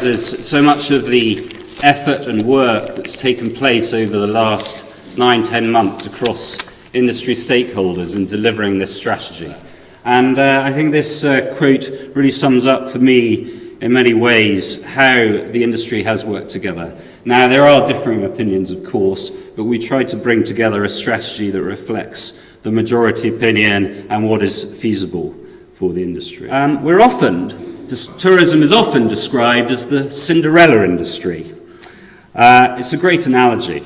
There's so much of the effort and work that's taken place over the last 9-10 months across industry stakeholders in delivering this strategy. And I think this quote really sums up for me in many ways how the industry has worked together. Now, there are differing opinions, of course, but we tried to bring together a strategy that reflects the majority opinion and what is feasible for the industry. Tourism is often described as the Cinderella industry. It's a great analogy.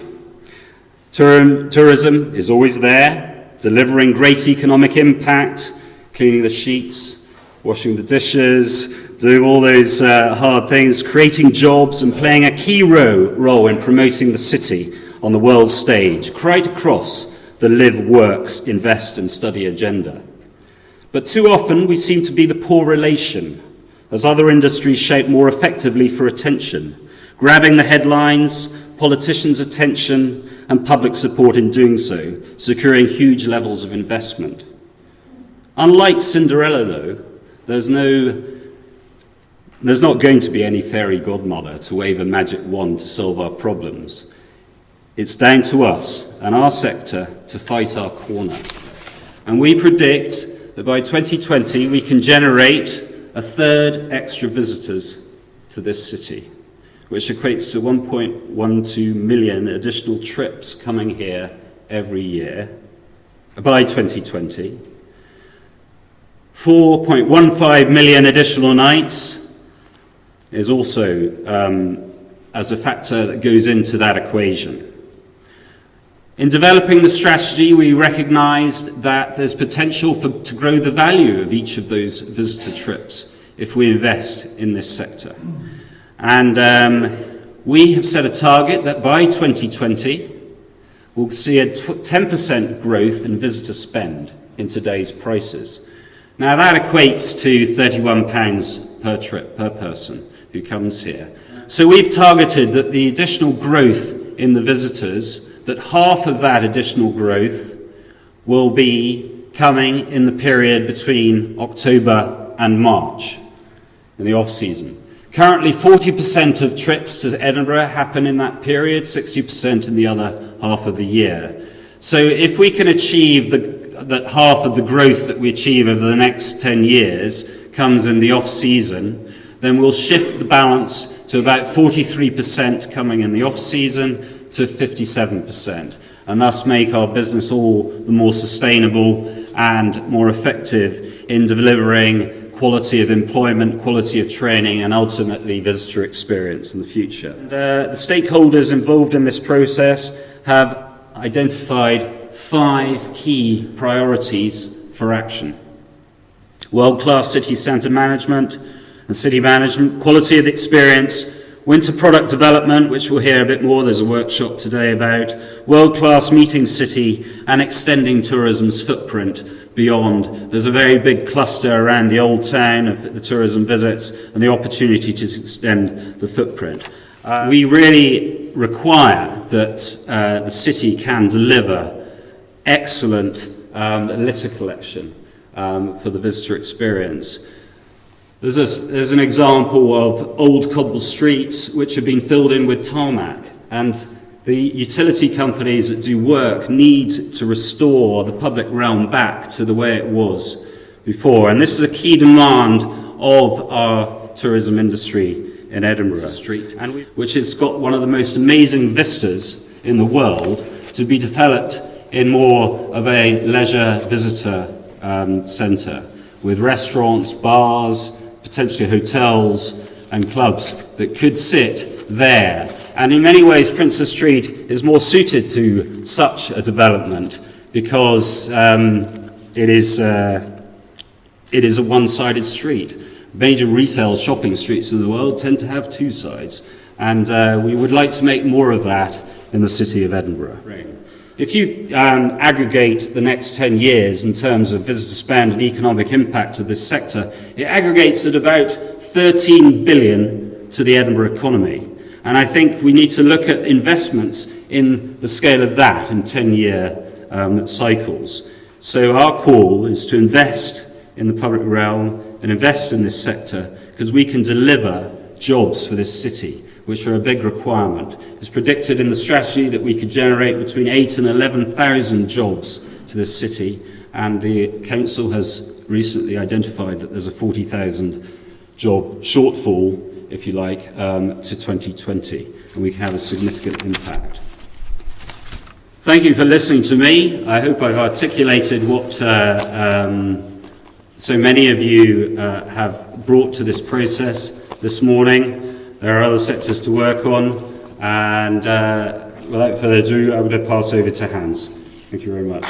Tourism is always there, delivering great economic impact, cleaning the sheets, washing the dishes, doing all those hard things, creating jobs and playing a key role in promoting the city on the world stage, right across the live, works, invest and study agenda. But too often we seem to be the poor relation, as other industries shout more effectively for attention, grabbing the headlines, politicians' attention and public support in doing so, securing huge levels of investment. Unlike Cinderella, though, there's not going to be any fairy godmother to wave a magic wand to solve our problems. It's down to us and our sector to fight our corner. And we predict that by 2020 we can generate a third extra visitors to this city, which equates to 1.12 million additional trips coming here every year by 2020. 4.15 million additional nights is also as a factor that goes into that equation. In developing the strategy, we recognised that there's potential to grow the value of each of those visitor trips if we invest in this sector. And we have set a target that by 2020, we'll see a 10% growth in visitor spend in today's prices. Now that equates to £31 per trip per person who comes here. So we've targeted that the additional growth in the visitors, that half of that additional growth will be coming in the period between October and March, in the off-season. Currently, 40% of trips to Edinburgh happen in that period, 60% in the other half of the year. So if we can achieve that half of the growth that we achieve over the next 10 years comes in the off-season, then we'll shift the balance to about 43% coming in the off-season to 57%, and thus make our business all the more sustainable and more effective in delivering quality of employment, quality of training, and ultimately visitor experience in the future. The stakeholders involved in this process have identified 5 key priorities for action: world-class city centre management and city management, quality of experience, winter product development, which we'll hear a bit more, there's a workshop today about, world-class meeting city and extending tourism's footprint beyond. There's a very big cluster around the old town of the tourism visits and the opportunity to extend the footprint. We really require that the city can deliver excellent litter collection for the visitor experience. There's an example of old cobble streets which have been filled in with tarmac, and the utility companies that do work need to restore the public realm back to the way it was before. And this is a key demand of our tourism industry in Edinburgh Street, which has got one of the most amazing vistas in the world, to be developed in more of a leisure visitor centre, with restaurants, bars, potentially hotels and clubs that could sit there. And in many ways, Princes Street is more suited to such a development because it is a one-sided street. Major retail shopping streets in the world tend to have 2 sides, and we would like to make more of that in the city of Edinburgh. If you aggregate the next 10 years in terms of visitor spend and economic impact of this sector, it aggregates at about 13 billion to the Edinburgh economy. And I think we need to look at investments in the scale of that in 10-year cycles. So our call is to invest in the public realm and invest in this sector, because we can deliver jobs for this city, which are a big requirement. It's predicted in the strategy that we could generate between 8,000 and 11,000 jobs to this city, and the council has recently identified that there's a 40,000 job shortfall, if you like, to 2020, and we can have a significant impact. Thank you for listening to me. I hope I've articulated what so many of you have brought to this process this morning. There are other sectors to work on, and without further ado, I'm going to pass over to Hans. Thank you very much.